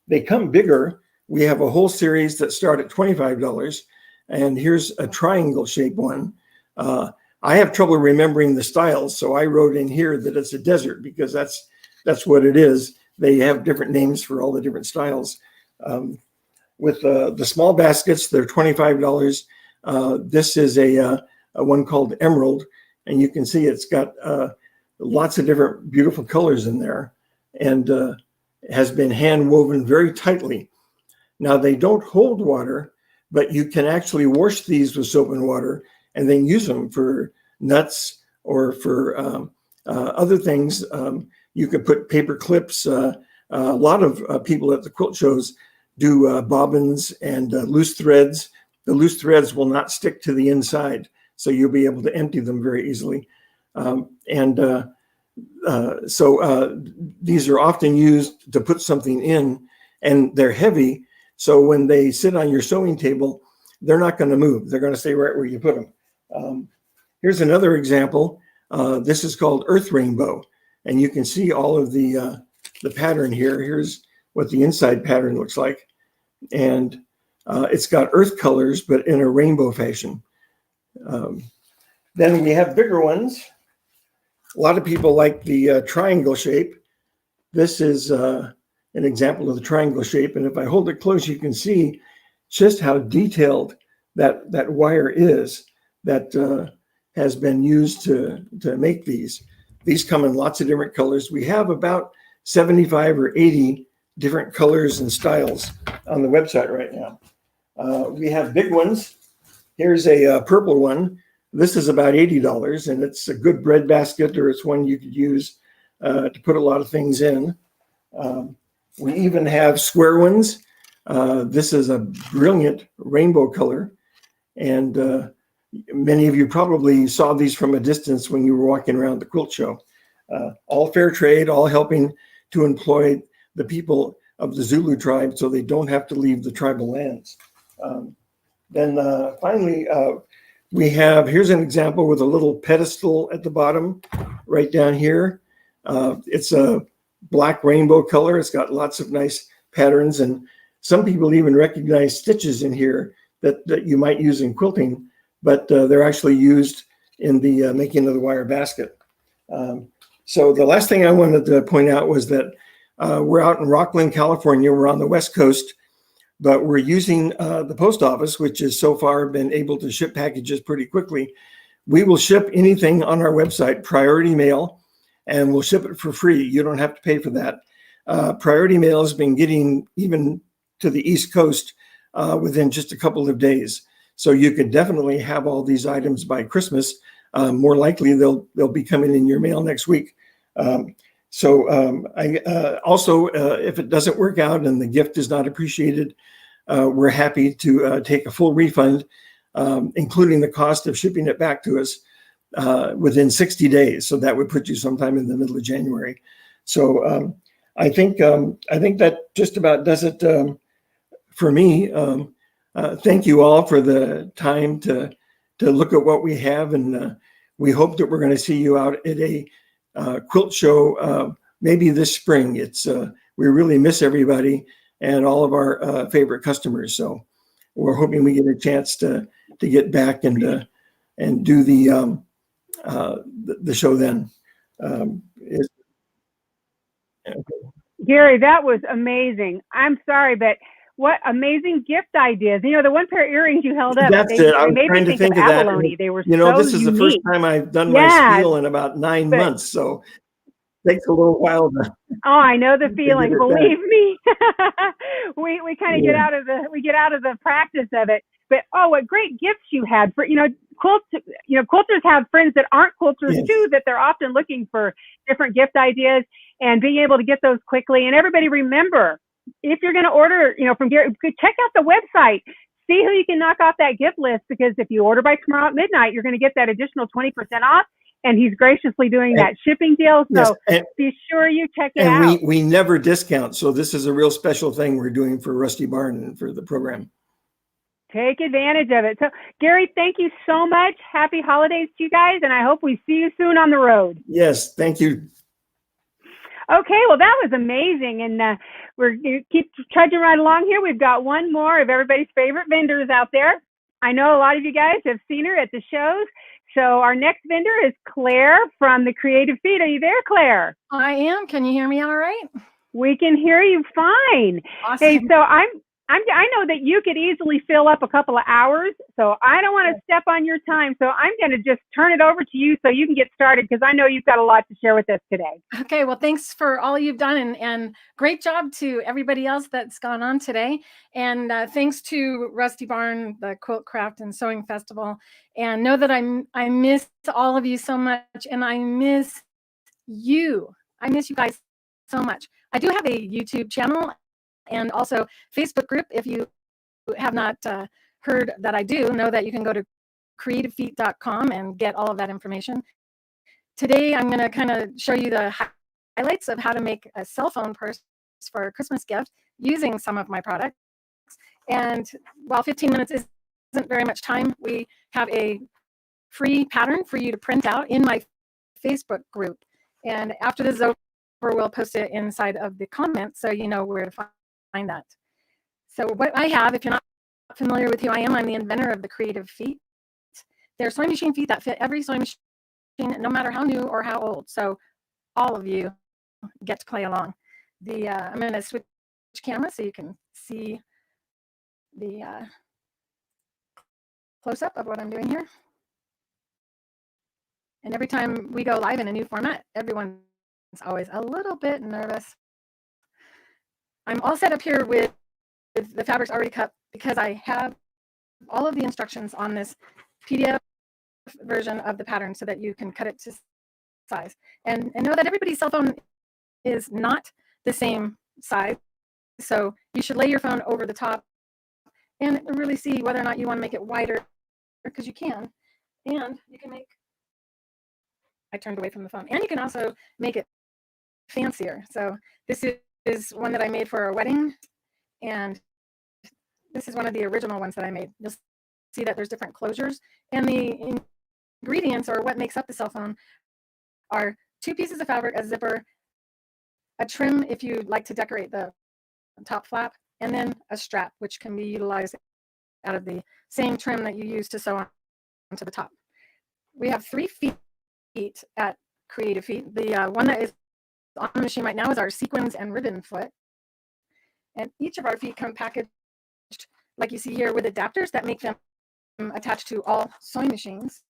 They come bigger. We have a whole series that start at $25, and here's a triangle shaped one. I have trouble remembering the styles, so I wrote in here that it's a desert because that's what it is. They have different names for all the different styles. With the small baskets, they're $25. This is a one called Emerald, and you can see it's got lots of different beautiful colors in there, and has been hand woven very tightly. Now, they don't hold water, but you can actually wash these with soap and water and then use them for nuts or for other things. You could put paper clips A lot of people at the quilt shows do bobbins and loose threads. The loose threads will not stick to the inside, so you'll be able to empty them very easily. So these are often used to put something in, and they're heavy. So when they sit on your sewing table, they're not going to move. They're going to stay right where you put them. Here's another example. This is called Earth Rainbow, and you can see all of the pattern here. Here's what the inside pattern looks like, and it's got earth colors, but in a rainbow fashion. Then we have bigger ones. A lot of people like the triangle shape. This is an example of the triangle shape, and if I hold it close, you can see just how detailed that wire is that has been used to make these. These come in lots of different colors. We have about 75 or 80 different colors and styles on the website right now. We have big ones. Here's a purple one. This is about $80, and it's a good bread basket, or it's one you could use to put a lot of things in. We even have square ones. This is a brilliant rainbow color, and many of you probably saw these from a distance when you were walking around the quilt show. All fair trade, all helping to employ the people of the Zulu tribe so they don't have to leave the tribal lands. Then finally, here's an example with a little pedestal at the bottom, right down here. It's a black rainbow color. It's got lots of nice patterns, and some people even recognize stitches in here that you might use in quilting, but they're actually used in the making of the wire basket. So the last thing I wanted to point out was that we're out in Rockland, California. We're on the West Coast, but we're using the post office, which has so far been able to ship packages pretty quickly. We will ship anything on our website, priority mail, and we'll ship it for free. You don't have to pay for that. Priority mail has been getting even to the East Coast within just a couple of days. So you could definitely have all these items by Christmas. More likely they'll be coming in your mail next week. Also, if it doesn't work out and the gift is not appreciated, we're happy to take a full refund, including the cost of shipping it back to us within 60 days. So that would put you sometime in the middle of January. So I think that just about does it for me. Thank you all for the time to look at what we have, and we hope that we're going to see you out at a quilt show maybe this spring. We really miss everybody and all of our favorite customers. So we're hoping we get a chance to get back and do the show then. Gary, that was amazing. I'm sorry, but what amazing gift ideas. You know, the one pair of earrings you held up, That's it. I was trying to think of that. Abalone. They were this is unique. the first time I've done my spiel in about 9 months. So it takes a little while to. Oh, I know the feeling. Believe me. we kind of get out of the practice of it. But what great gifts you had for quilters have friends that aren't quilters too, that they're often looking for different gift ideas and being able to get those quickly. And everybody remember, if you're going to order, from Gary, check out the website, see who you can knock off that gift list, because if you order by tomorrow at midnight, you're going to get that additional 20% off. And he's graciously doing that shipping deal. So be sure you check it out. And we never discount. So this is a real special thing we're doing for Rusty Barn and for the program. Take advantage of it. So Gary, thank you so much. Happy holidays to you guys. And I hope we see you soon on the road. Yes. Thank you. Okay. Well, that was amazing. And we're going to keep trudging right along here. We've got one more of everybody's favorite vendors out there. I know a lot of you guys have seen her at the shows. So our next vendor is Clare from the Creative Feed. Are you there, Clare? I am. Can you hear me all right? We can hear you fine. Awesome. Hey, so I know that you could easily fill up a couple of hours, so I don't want to step on your time. So I'm going to just turn it over to you so you can get started, because I know you've got a lot to share with us today. Okay. Well, thanks for all you've done, and great job to everybody else that's gone on today. And thanks to Rusty Barn, the Quilt Craft and Sewing Festival. And know that I miss all of you so much, and I miss you. I miss you guys so much. I do have a YouTube channel and also Facebook group. If you have not heard that I do, know that you can go to creativefeet.com and get all of that information. Today, I'm going to kind of show you the highlights of how to make a cell phone purse for a Christmas gift using some of my products. And while 15 minutes isn't very much time, we have a free pattern for you to print out in my Facebook group. And after this is over, we'll post it inside of the comments so you know where to find that. So what I have, if you're not familiar with who I am, I'm the inventor of the Creative Feet. They're sewing machine feet that fit every sewing machine, no matter how new or how old. So all of you get to play along. I'm going to switch camera so you can see the close-up of what I'm doing here. And every time we go live in a new format, everyone's always a little bit nervous. I'm all set up here with the fabrics already cut because I have all of the instructions on this PDF version of the pattern so that you can cut it to size. And know that everybody's cell phone is not the same size. So you should lay your phone over the top and really see whether or not you want to make it wider, because you can. And you can make, I turned away from the phone, and you can also make it fancier. So this is one that I made for a wedding, and this is one of the original ones that I made. You'll see that there's different closures, and the ingredients, or what makes up the cell phone, are 2 pieces of fabric, a zipper, a trim if you like to decorate the top flap, and then a strap, which can be utilized out of the same trim that you use to sew onto the top. We have 3 feet at Creative Feet. The one that is on the machine right now is our sequins and ribbon foot. And each of our feet come packaged, like you see here, with adapters that make them attached to all sewing machines.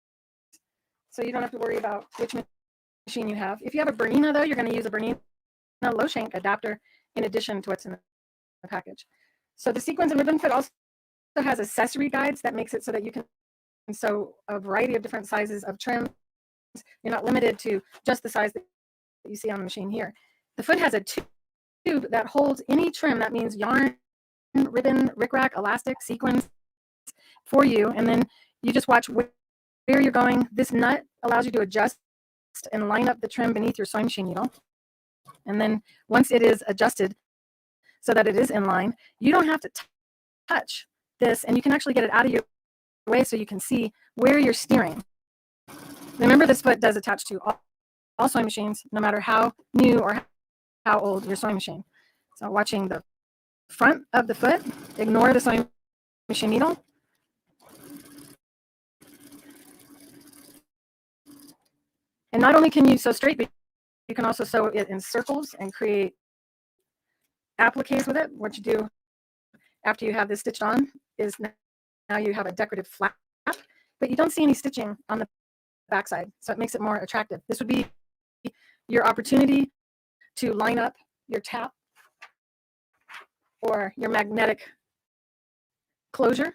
So you don't have to worry about which machine you have. If you have a Bernina, though, you're going to use a Bernina low shank adapter in addition to what's in the package. So the sequins and ribbon foot also has accessory guides that makes it so that you can sew a variety of different sizes of trims. You're not limited to just the size that you see on the machine here. The foot has a tube that holds any trim. That means yarn, ribbon, rickrack, elastic, sequins for you. And then you just watch where you're going. This nut allows you to adjust and line up the trim beneath your sewing machine needle. And then once it is adjusted so that it is in line, you don't have to touch this, and you can actually get it out of your way so you can see where you're steering. Remember, this foot does attach to all sewing machines, no matter how new or how old your sewing machine. So watching the front of the foot, ignore the sewing machine needle. And not only can you sew straight, but you can also sew it in circles and create appliques with it. What you do after you have this stitched on is now you have a decorative flap, but you don't see any stitching on the backside, so it makes it more attractive. This would be your opportunity to line up your tap or your magnetic closure,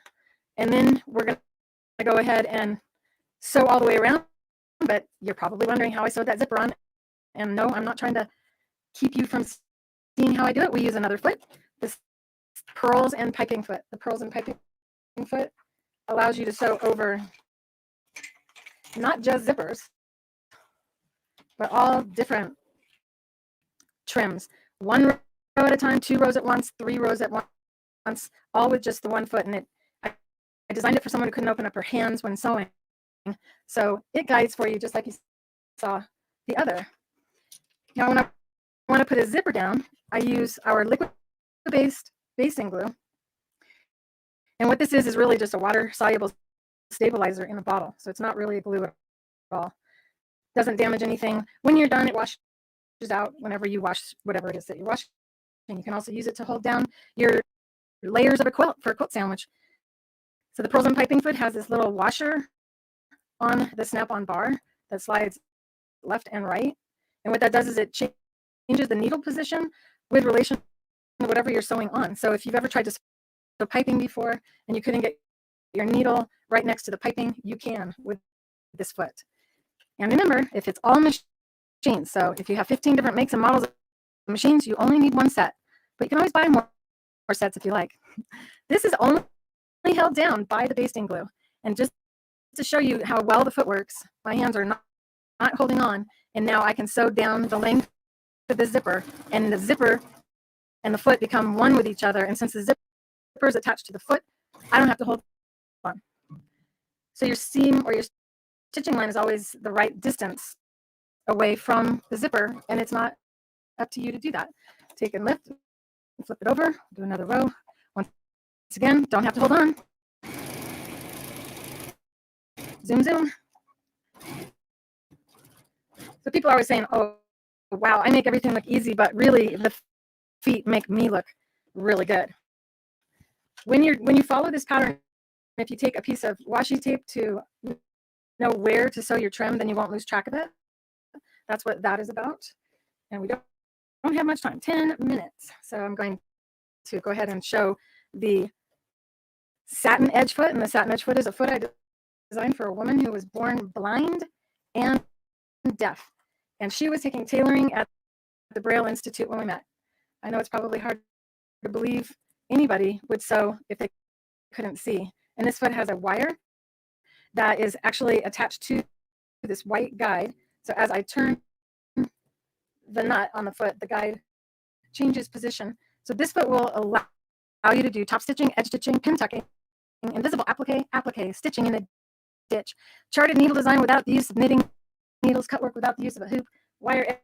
and then we're going to go ahead and sew all the way around. But you're probably wondering how I sewed that zipper on, and no, I'm not trying to keep you from seeing how I do it. We use another foot, this pearls and piping foot. The pearls and piping foot allows you to sew over not just zippers, but all different trims. 1 row at a time, 2 rows at once, 3 rows at once, all with just the 1 foot. And I designed it for someone who couldn't open up her hands when sewing. So it guides for you just like you saw the other. Now when I want to put a zipper down, I use our liquid-based basting glue. And what this is really just a water-soluble stabilizer in a bottle. So it's not really a glue at all. Doesn't damage anything. When you're done, it washes out whenever you wash whatever it is that you're washing. And you can also use it to hold down your layers of a quilt for a quilt sandwich. So the pearls and piping foot has this little washer on the snap-on bar that slides left and right. And what that does is it changes the needle position with relation to whatever you're sewing on. So if you've ever tried to sew piping before and you couldn't get your needle right next to the piping, you can with this foot. And remember, if it's all machines, so if you have 15 different makes and models machines, you only need one set, but you can always buy more sets if you like. This is only held down by the basting glue. And just to show you how well the foot works, my hands are not holding on, and now I can sew down the length of the zipper, and the zipper and the foot become one with each other. And since the zipper is attached to the foot, I don't have to hold on. So your seam or your stitching line is always the right distance away from the zipper, and it's not up to you to do that. Take and lift, flip it over, do another row. Once again, don't have to hold on. Zoom, zoom. So people are always saying, oh, wow, I make everything look easy, but really the feet make me look really good. When you follow this pattern, if you take a piece of washi tape to know where to sew your trim, then you won't lose track of it. That's what that is about. And we don't have much time, 10 minutes. So I'm going to go ahead and show the satin edge foot. And the satin edge foot is a foot I designed for a woman who was born blind and deaf. And she was taking tailoring at the Braille Institute when we met. I know it's probably hard to believe anybody would sew if they couldn't see. And this foot has a wire that is actually attached to this white guide. So as I turn the nut on the foot, the guide changes position. So this foot will allow you to do top stitching, edge stitching, pin tucking, invisible applique, stitching in a ditch, charted needle design without the use of knitting needles, cut work without the use of a hoop, wire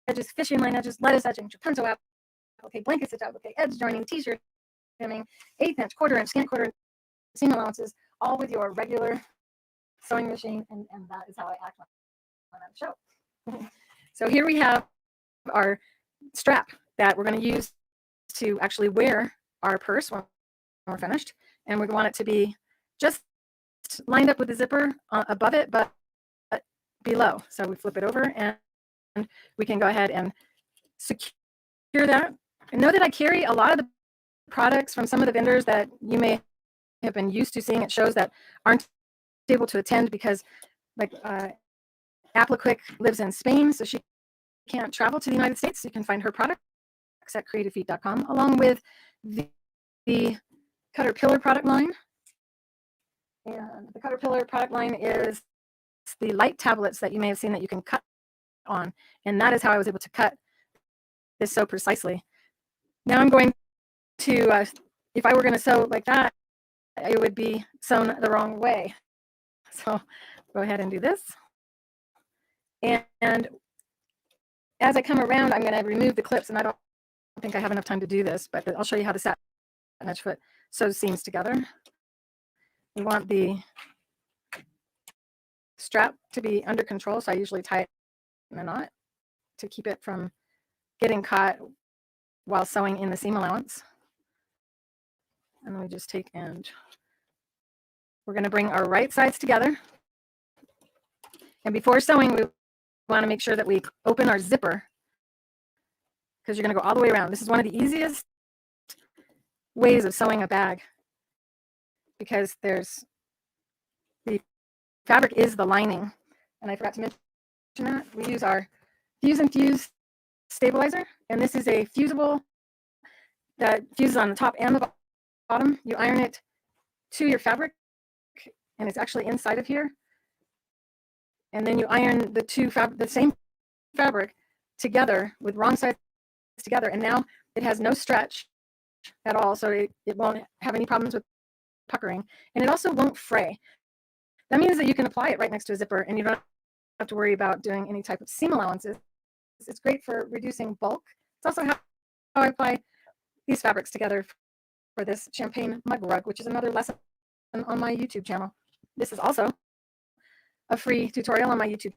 edges, fishing line edges, lettuce edging, trapunto applique, blanket stitch applique, edge joining, t-shirt trimming, 1/8 inch, 1/4 inch, scant quarter seam allowances, all with your regular sewing machine, and that is how I act on that show. So here we have our strap that we're going to use to actually wear our purse when we're finished, and we want it to be just lined up with the zipper above it, but below. So we flip it over, and we can go ahead and secure that. And know that I carry a lot of the products from some of the vendors that you may have been used to seeing at shows that aren't able to attend because, like, Appliquick lives in Spain, so she can't travel to the United States. You can find her products at creativefeet.com, along with the Caterpillar product line. And the Caterpillar product line is the light tablets that you may have seen that you can cut on. And that is how I was able to cut this so precisely. Now I'm going to, if I were going to sew like that, it would be sewn the wrong way. So go ahead and do this. And as I come around, I'm going to remove the clips, and I don't think I have enough time to do this, but I'll show you how the satin edge foot sews seams together. We want the strap to be under control, so I usually tie it in a knot to keep it from getting caught while sewing in the seam allowance. And then we just take and we're going to bring our right sides together. And before sewing, we want to make sure that we open our zipper, because you're going to go all the way around. This is one of the easiest ways of sewing a bag, because there's the fabric is the lining. And I forgot to mention that we use our Fuse and Fuse stabilizer, and this is a fusible that fuses on the top and the bottom. You iron it to your fabric, and it's actually inside of here. And then you iron the same fabric together with wrong sides together, and now it has no stretch at all, so it won't have any problems with puckering, and it also won't fray. That means that you can apply it right next to a zipper, and you don't have to worry about doing any type of seam allowances. It's great for reducing bulk. It's also how I apply these fabrics together for this champagne mug rug, which is another lesson on my YouTube channel. This is also a free tutorial on my YouTube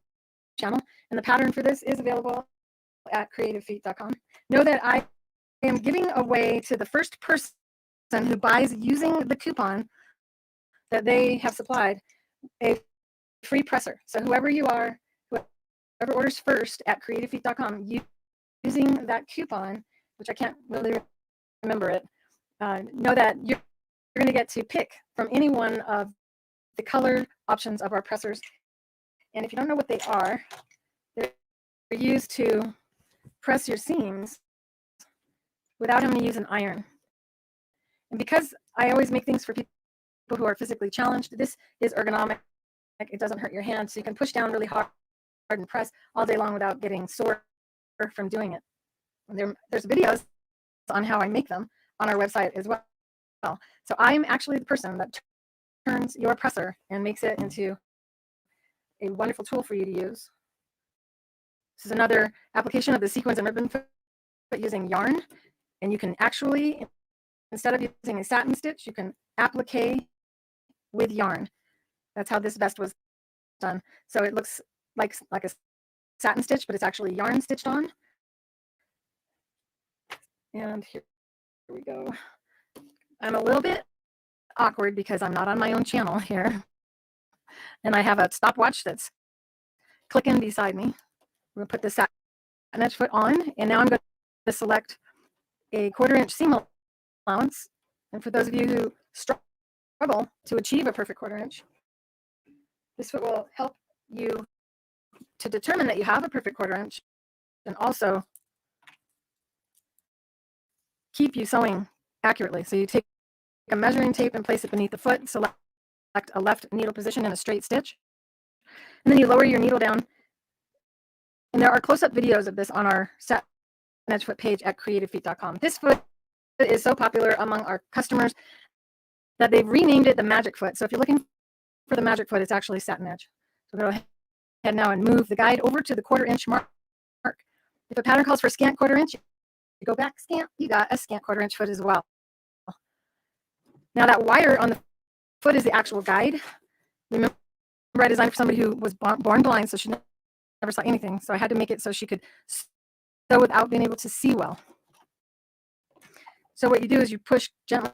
channel, and the pattern for this is available at creativefeet.com. Know that I am giving away to the first person who buys using the coupon that they have supplied a free presser. So whoever you are, whoever orders first at creativefeet.com using that coupon, which I can't really remember it, know that you're going to get to pick from any one of the color options of our pressers. And if you don't know what they are, they're used to press your seams without having to use an iron. And because I always make things for people who are physically challenged, this is ergonomic. It doesn't hurt your hand, so you can push down really hard and press all day long without getting sore from doing it. And there's videos on how I make them on our website as well. So I'm actually the person that turns your presser and makes it into a wonderful tool for you to use. This is another application of the sequins and ribbon foot using yarn. And you can actually, instead of using a satin stitch, you can applique with yarn. That's how this vest was done. So it looks like a satin stitch, but it's actually yarn stitched on. And here we go. I'm a little bit awkward because I'm not on my own channel here. And I have a stopwatch that's clicking beside me. I'm going to put the satin edge foot on, and now I'm going to select a 1/4 inch seam allowance. And for those of you who struggle to achieve a perfect 1/4 inch, this foot will help you to determine that you have a perfect 1/4 inch and also keep you sewing accurately. So you take a measuring tape and place it beneath the foot, select a left needle position in a straight stitch, and then you lower your needle down. And there are close-up videos of this on our satin edge foot page at creativefeet.com. This foot is so popular among our customers that they've renamed it the Magic Foot. So if you're looking for the Magic Foot, it's actually satin edge. So go ahead now and move the guide over to the 1/4 inch mark. If a pattern calls for scant 1/4 inch, you go back scant, you got a scant 1/4 inch foot as well. Now that wire on the foot is the actual guide. Remember, I designed for somebody who was born blind, so she never saw anything. So I had to make it so she could sew without being able to see well. So what you do is you push gently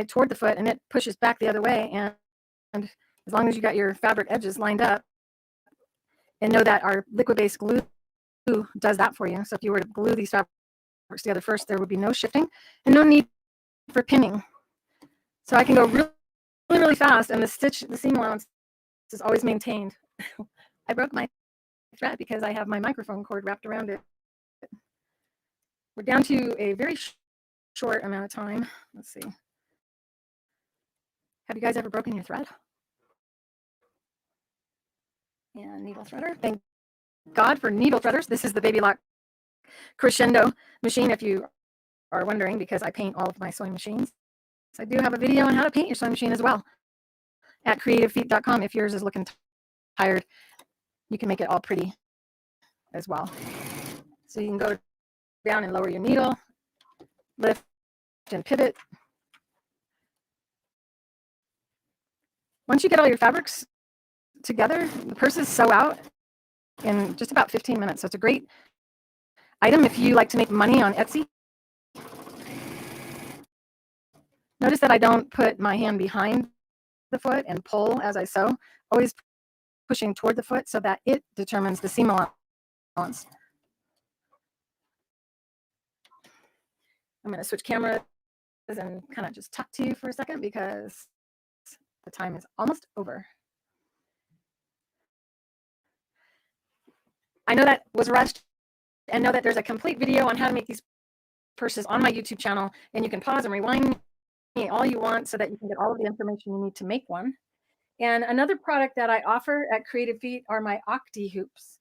toward the foot, and it pushes back the other way. And as long as you got your fabric edges lined up, and know that our liquid-based glue does that for you. So if you were to glue these fabrics together first, there would be no shifting and no need for pinning. So I can go really, really fast, and the seam allowance is always maintained. I broke my thread because I have my microphone cord wrapped around it. We're down to a very short amount of time. Let's see. Have you guys ever broken your thread? And needle threader. Thank God for needle threaders. This is the Baby Lock Crescendo machine, if you are wondering, because I paint all of my sewing machines. So I do have a video on how to paint your sewing machine as well at creativefeet.com. If yours is looking tired, you can make it all pretty as well. So you can go down and lower your needle, lift and pivot. Once you get all your fabrics together, the purses sew out in just about 15 minutes. So it's a great item if you like to make money on Etsy. Notice that I don't put my hand behind the foot and pull as I sew, always pushing toward the foot so that it determines the seam allowance. I'm going to switch cameras and kind of just talk to you for a second because the time is almost over. I know that was rushed, and know that there's a complete video on how to make these purses on my YouTube channel, and you can pause and rewind me all you want so that you can get all of the information you need to make one. And another product that I offer at Creative Feet are my Octi hoops.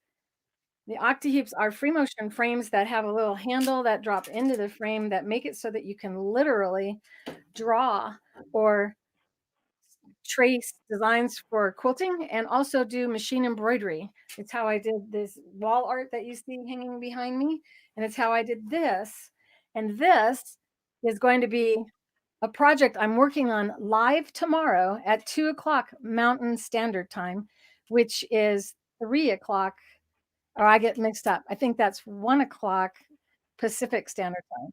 The Octi hoops are free motion frames that have a little handle that drop into the frame that make it so that you can literally draw or trace designs for quilting and also do machine embroidery. It's how I did this wall art that you see hanging behind me, and it's how I did this. And this is going to be a project I'm working on live tomorrow at 2 o'clock Mountain Standard Time, which is 3 o'clock, or I get mixed up. I think that's 1 o'clock Pacific Standard Time,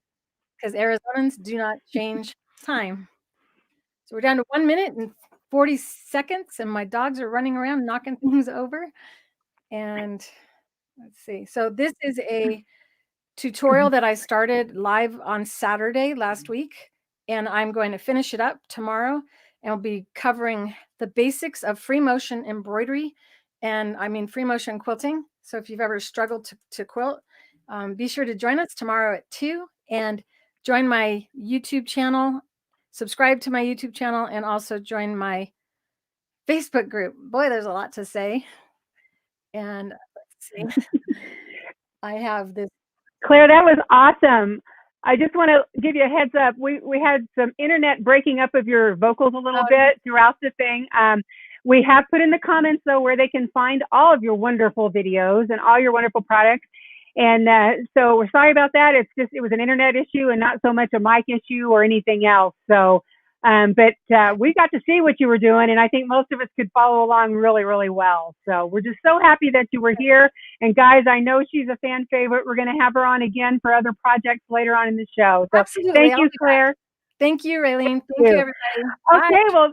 because Arizonans do not change time. So we're down to 1 minute and 40 seconds, and my dogs are running around knocking things over. And let's see. So this is a tutorial that I started live on Saturday last week, and I'm going to finish it up tomorrow, and I'll be covering the basics of free motion embroidery, and I mean free motion quilting. So if you've ever struggled to quilt, be sure to join us tomorrow at 2, and join my YouTube channel, subscribe to my YouTube channel, and also join my Facebook group. Boy, there's a lot to say. And let's see. I have this. Claire, that was awesome. I just want to give you a heads up. We had some internet breaking up of your vocals a little bit throughout the thing. We have put in the comments, though, where they can find all of your wonderful videos and all your wonderful products. And so we're sorry about that. It was an internet issue and not so much a mic issue or anything else. So, but we got to see what you were doing, and I think most of us could follow along really, really well. So we're just so happy that you were here. And guys, I know she's a fan favorite. We're going to have her on again for other projects later on in the show. So absolutely. Thank you, Claire. Thank you, Raylene. Thank you, everybody. Okay, well,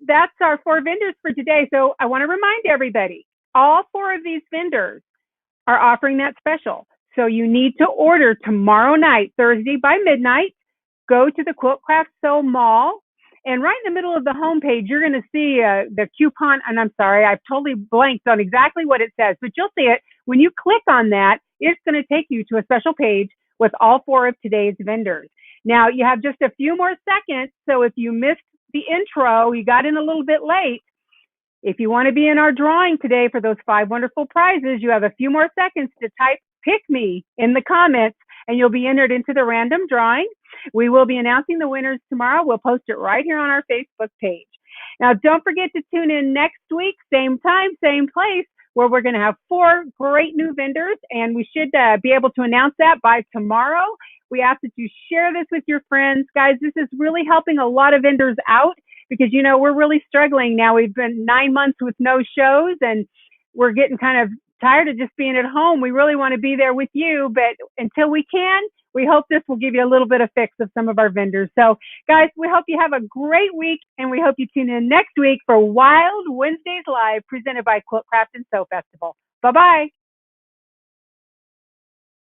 that's our 4 vendors for today. So I want to remind everybody, all 4 of these vendors are offering that special. So you need to order tomorrow night, Thursday by midnight. Go to the Quilt Craft Sew Mall, and right in the middle of the homepage, you're going to see the coupon. And I'm sorry, I've totally blanked on exactly what it says, but you'll see it. When you click on that, it's going to take you to a special page with all 4 of today's vendors. Now, you have just a few more seconds, so if you missed the intro, you got in a little bit late. If you want to be in our drawing today for those 5 wonderful prizes, you have a few more seconds to type "pick me" in the comments, and you'll be entered into the random drawing. We will be announcing the winners tomorrow. We'll post it right here on our Facebook page. Now, don't forget to tune in next week, same time, same place, where we're going to have 4 great new vendors, and we should be able to announce that by tomorrow. We ask that you share this with your friends. Guys, this is really helping a lot of vendors out because, we're really struggling now. We've been 9 months with no shows, and we're getting kind of tired of just being at home. We really want to be there with you, but until we can, we hope this will give you a little bit of fix of some of our vendors. So, guys, we hope you have a great week, and we hope you tune in next week for Wild Wednesdays Live, presented by Quilt Craft and Sew Festival. Bye-bye.